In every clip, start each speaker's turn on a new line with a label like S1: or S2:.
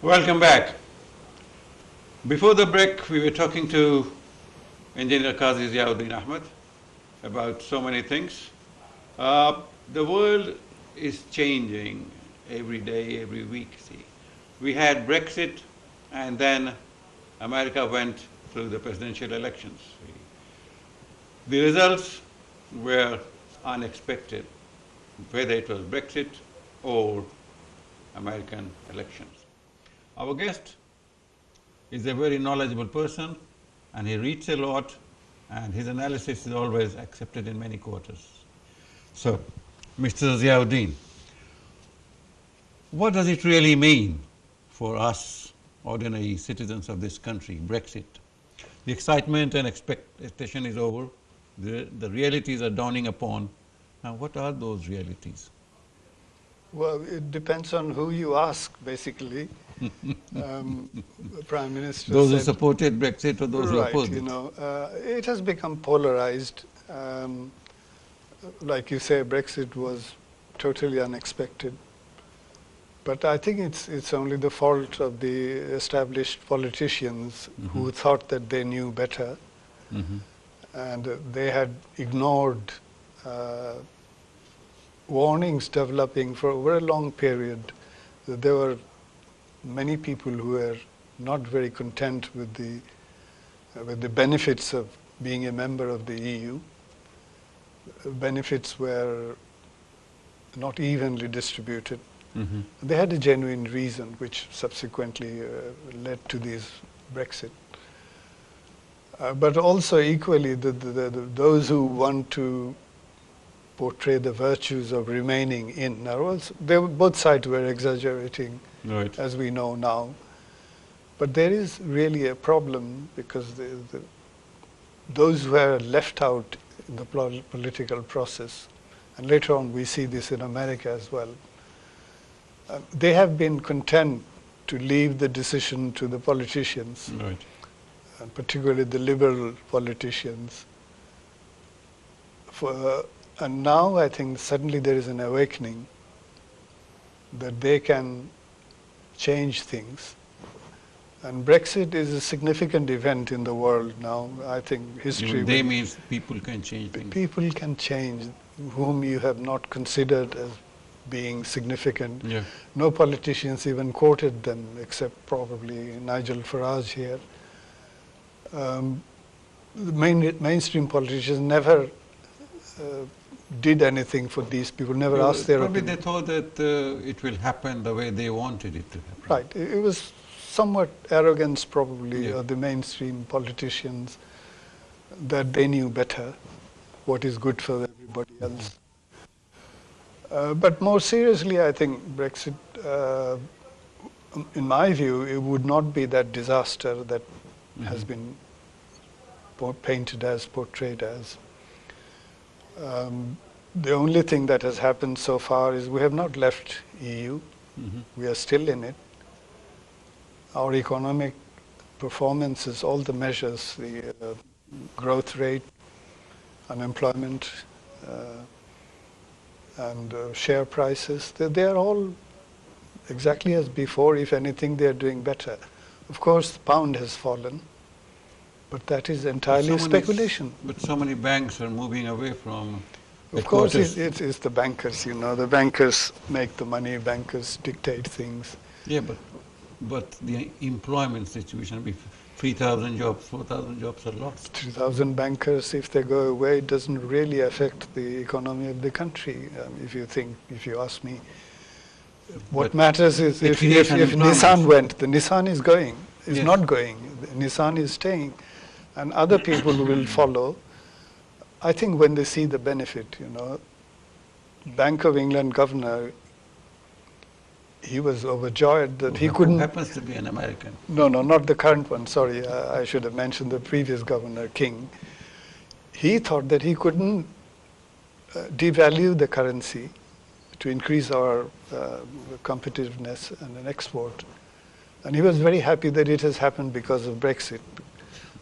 S1: Welcome back. Before the break, we were talking to Engineer Qazi Ziauddin Ahmad about so many things. The world is changing every day, every week. See, we had Brexit, and then America went through the presidential elections. The results were unexpected, whether it was Brexit or American elections. Our guest is a very knowledgeable person, and he reads a lot, and his analysis is always accepted in many quarters. So, Mr. Ziauddin, what does it really mean for us, ordinary citizens of this country, Brexit? The excitement and expectation is over. The realities are dawning upon. Now, what are those realities?
S2: Well, it depends on who you ask, basically. Prime Minister
S1: those
S2: said,
S1: who supported Brexit or those who opposed it?
S2: It has become polarized. Like you say, Brexit was totally unexpected. But I think it's only the fault of the established politicians who thought that they knew better. And they had ignored warnings developing for a very long period. There were many people who were not very content with the benefits of being a member of the EU. Benefits were not evenly distributed. They had a genuine reason, which subsequently led to this Brexit. But also equally, those who want to portray the virtues of remaining in, both sides were exaggerating,
S1: right,
S2: as we know now. But there is really a problem because those who are left out in the political process, and later on we see this in America as well, they have been content to leave the decision to the politicians,
S1: right,
S2: and particularly the liberal politicians. And now I think suddenly there is an awakening that they can change things. And Brexit is a significant event in the world now. I think history...
S1: They means people can change things.
S2: People can change, whom you have not considered as being significant.
S1: Yeah.
S2: No politicians even quoted them, except probably Nigel Farage here. The mainstream politicians never did anything for these people, never asked their
S1: probably
S2: opinion.
S1: they thought that it will happen the way they wanted it to happen.
S2: Right. It was somewhat arrogance probably
S1: Yeah.
S2: of the mainstream politicians that they knew better what is good for everybody else. But more seriously, I think Brexit, in my view, it would not be that disaster that has been painted as, portrayed as. The only thing that has happened so far is we have not left EU. We are still in it. Our economic performances, all the measures, the growth rate, unemployment, and share prices, they are all exactly as before. If anything, they are doing better. Of course, the pound has fallen, but that is entirely speculation.
S1: But so many banks are moving away from
S2: Of course, it's the bankers, The bankers make the money, bankers dictate things.
S1: Yeah, but the employment situation, 3,000 jobs, 4,000 jobs are lost.
S2: 2,000 bankers, if they go away, it doesn't really affect the economy of the country, if you ask me. What matters is if Nissan went, the Nissan is going, is not going. Nissan is staying, and other people will follow. I think when they see the benefit, Bank of England governor, he was overjoyed that he couldn't...
S1: Who happens to be an American.
S2: No, not the current one, sorry. I should have mentioned the previous governor, King. He thought that he couldn't devalue the currency to increase our competitiveness and an export. And he was very happy that it has happened because of Brexit.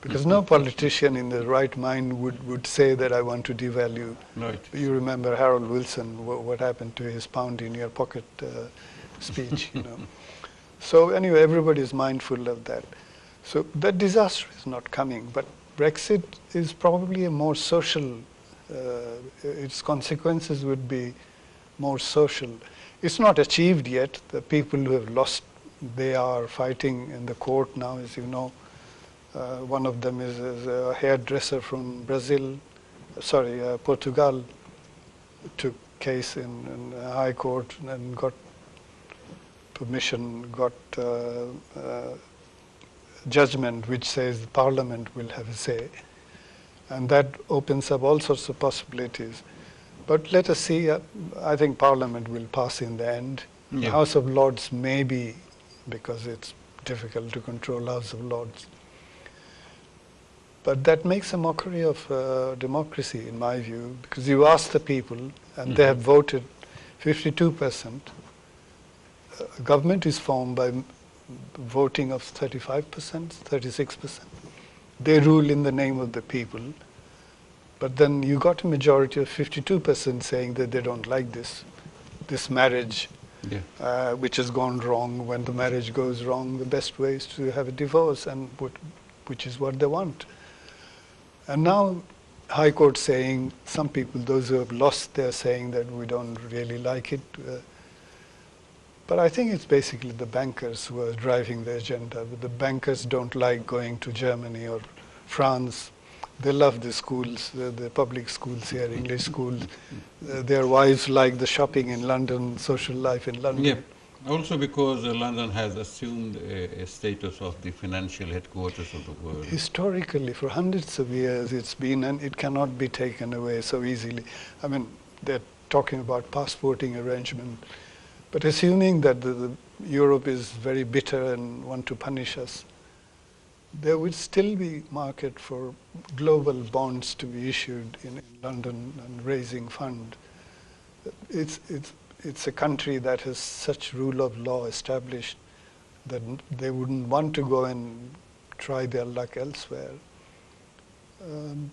S2: Because no politician in the right mind would say that I want to devalue.
S1: Right.
S2: You remember Harold Wilson, what happened to his pound in your pocket speech, So anyway, everybody is mindful of that. So that disaster is not coming, but Brexit is probably a more social, its consequences would be more social. It's not achieved yet. The people who have lost, they are fighting in the court now, as you know. One of them is a hairdresser from Portugal, took case in High Court and got permission, got judgment which says the Parliament will have a say. And that opens up all sorts of possibilities. But let us see, I think Parliament will pass in the end. Yeah. The House of Lords may be, because it's difficult to control House of Lords. But that makes a mockery of democracy, in my view, because you ask the people, and they have voted 52%. Government is formed by voting of 35%, 36%. They rule in the name of the people. But then you got a majority of 52% saying that they don't like this marriage, which has gone wrong. When the marriage goes wrong, the best way is to have a divorce, and which is what they want. And now High Court saying, some people, those who have lost, they're saying that we don't really like it. But I think it's basically the bankers who are driving the agenda. The bankers don't like going to Germany or France. They love the schools, the public schools here, English schools. Their wives like the shopping in London, social life in London.
S1: Yeah. Also because London has assumed a status of the financial headquarters of the world.
S2: Historically, for hundreds of years it's been, and it cannot be taken away so easily. I mean, they're talking about passporting arrangement, but assuming that Europe is very bitter and want to punish us, there would still be market for global bonds to be issued in London and raising fund. It's a country that has such rule of law established that they wouldn't want to go and try their luck elsewhere.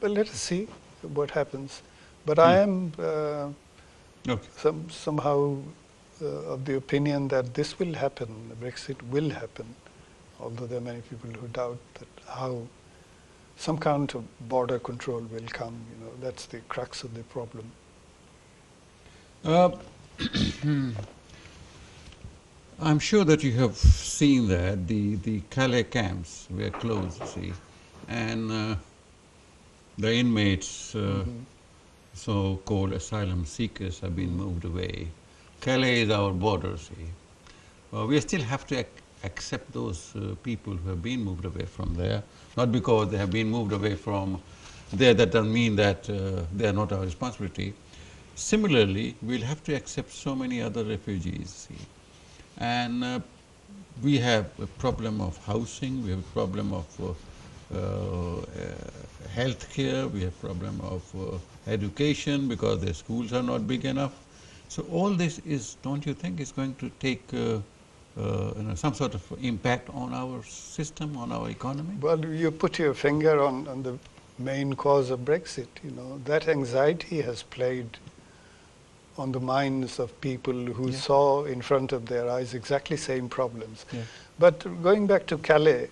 S2: But let us see what happens. But I am somehow of the opinion that this will happen, Brexit will happen, although there are many people who doubt that how some kind of border control will come. You know, that's the crux of the problem.
S1: I'm sure that you have seen that the Calais camps were closed, see, and the inmates, so-called asylum seekers, have been moved away. Calais is our border, see. We still have to accept those people who have been moved away from there, not because they have been moved away from there. That doesn't mean that they are not our responsibility. Similarly, we'll have to accept so many other refugees, see. And we have a problem of housing, we have a problem of health care, we have a problem of education because their schools are not big enough. So all this is, don't you think, is going to take some sort of impact on our system, on our economy?
S2: Well, you put your finger on the main cause of Brexit. You know, that anxiety has played on the minds of people who saw in front of their eyes exactly same problems. Yeah. But going back to Calais,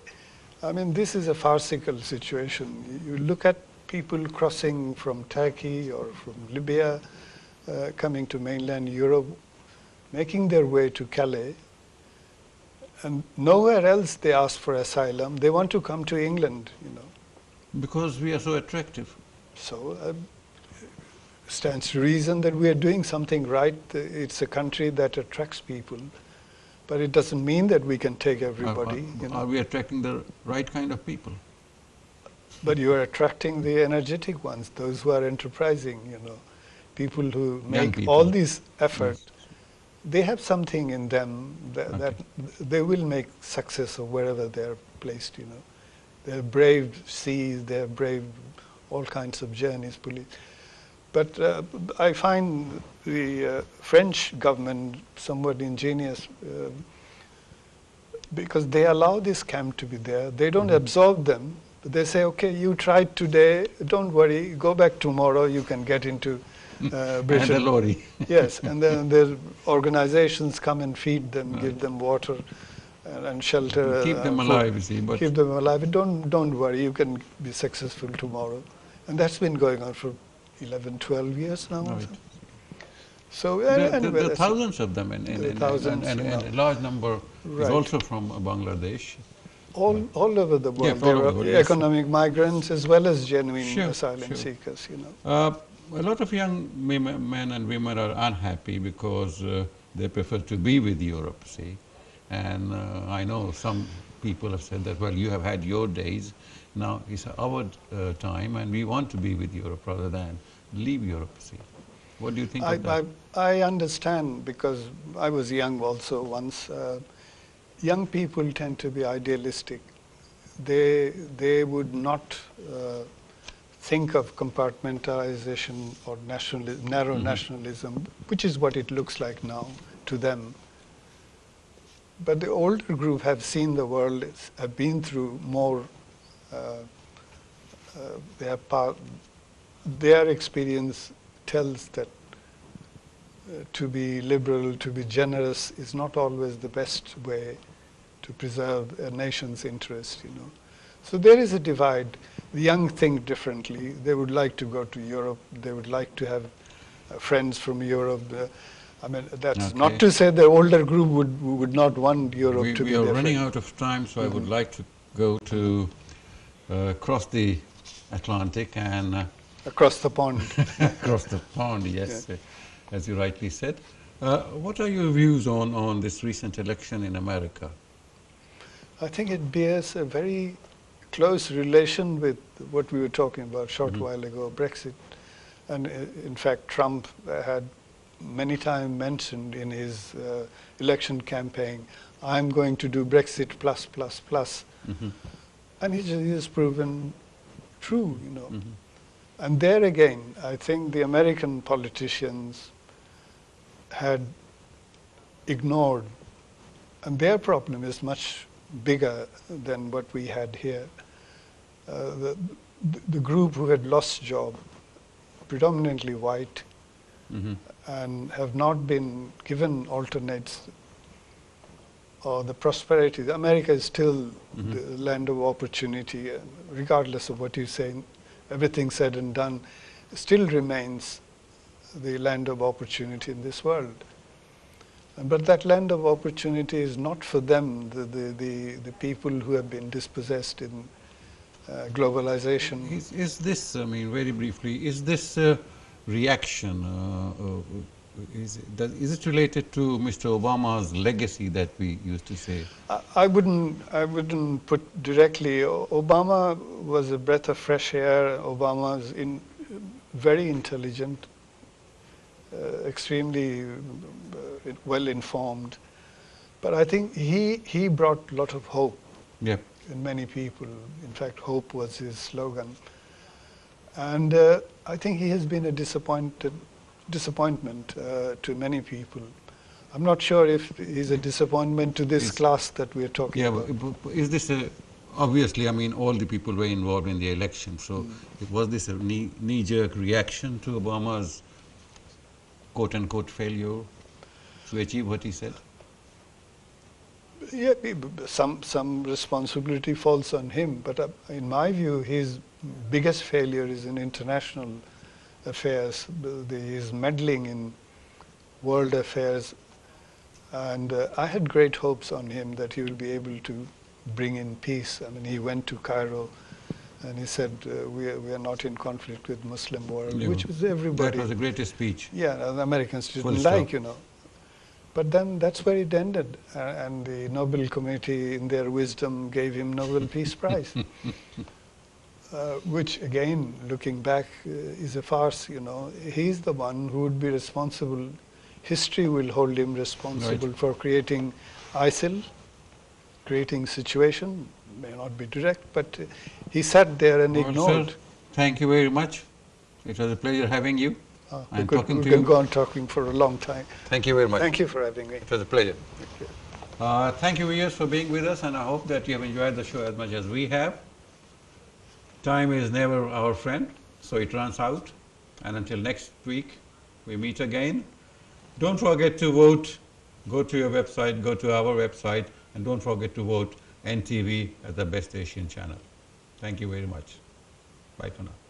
S2: I mean, this is a farcical situation. You look at people crossing from Turkey or from Libya, coming to mainland Europe, making their way to Calais, and nowhere else they ask for asylum. They want to come to England, you know.
S1: Because we are so attractive.
S2: So stands to reason that we are doing something right. It's a country that attracts people, but it doesn't mean that we can take everybody. You know.
S1: Are we attracting the right kind of people?
S2: But you are attracting the energetic ones, those who are enterprising, you know, people who make all these efforts. Yes. They have something in them that they will make success of wherever they are placed, you know. They have braved seas, they have braved all kinds of journeys, But I find the French government somewhat ingenious because they allow this camp to be there. They don't absorb them. But they say, okay, you tried today, don't worry, go back tomorrow, you can get into Britain.
S1: And the lorry.
S2: Yes, and then their organizations come and feed them, give them water, and shelter.
S1: Keep them alive, you see. But
S2: keep them alive. Don't worry, you can be successful tomorrow. And that's been going on for 11, 12 years now.
S1: right.
S2: So
S1: There are thousands of them, and a large number is also from Bangladesh.
S2: All over the world.
S1: Yeah, all
S2: there
S1: over
S2: are
S1: the world, yes.
S2: economic migrants as well as genuine
S1: Sure,
S2: asylum
S1: sure.
S2: seekers, you know.
S1: A lot of young men and women are unhappy because they prefer to be with Europe, see. And I know some people have said that, well, you have had your days, now it's our time, and we want to be with Europe rather than leave Europe, see. What do you think of that?
S2: I understand, because I was young also once. Young people tend to be idealistic. They would not think of compartmentalization or narrow nationalism, which is what it looks like now to them. But the older group have seen the world, have been through more. Their experience tells that to be liberal, to be generous is not always the best way to preserve a nation's interest, you know. So there is a divide. The young think differently. They would like to go to Europe. They would like to have friends from Europe. I mean, that's not to say the older group would not want Europe to be their
S1: We are running
S2: friend.
S1: out of time, so I would like to go to cross the Atlantic and
S2: Across the pond.
S1: across the pond, yes, as you rightly said. What are your views on this recent election in America?
S2: I think it bears a very close relation with what we were talking about a short while ago, Brexit. And in fact, Trump had many times mentioned in his election campaign, I'm going to do Brexit plus, plus, plus. And he has proven true, you know. And there again, I think the American politicians had ignored, and their problem is much bigger than what we had here. The group who had lost job, predominantly white, and have not been given alternates or the prosperity. America is still the land of opportunity, regardless of what you say. Everything said and done, still remains the land of opportunity in this world. But that land of opportunity is not for them, the people who have been dispossessed in globalization.
S1: Is this, I mean, very briefly, is this reaction, is it related to Mr. Obama's legacy that we used to say?
S2: I wouldn't put directly. Obama was a breath of fresh air. Obama is very intelligent, extremely well informed. But I think he brought a lot of hope in many people. In fact, hope was his slogan. And I think he has been a disappointment to many people. I'm not sure if he's a disappointment to this class that we're talking about.
S1: But is this obviously, I mean, all the people were involved in the election, so was this a knee-jerk reaction to Obama's quote-unquote failure to achieve what he said?
S2: Yeah, some responsibility falls on him, but in my view, his biggest failure is in international affairs. His meddling in world affairs, and I had great hopes on him that he will be able to bring in peace. I mean, he went to Cairo and he said, we are not in conflict with Muslim world, which was everybody.
S1: That was the greatest speech.
S2: Yeah, the Americans didn't like, you know. But then that's where it ended, and the Nobel Committee, in their wisdom, gave him Nobel Peace Prize. Which again, looking back, is a farce, you know. He's the one who would be responsible. History will hold him responsible for creating ISIL, creating situation, may not be direct, but he sat there and ignored.
S1: Sir, thank you very much. It was a pleasure having you.
S2: We can go on talking for a long time.
S1: Thank you very much.
S2: Thank you for having me.
S1: It was a pleasure. Thank you, viewers, for being with us, and I hope that you have enjoyed the show as much as we have. Time is never our friend, so it runs out. And until next week, we meet again. Don't forget to vote. Go to your website, go to our website, And don't forget to vote NTV as the best Asian channel. Thank you very much. Bye for now.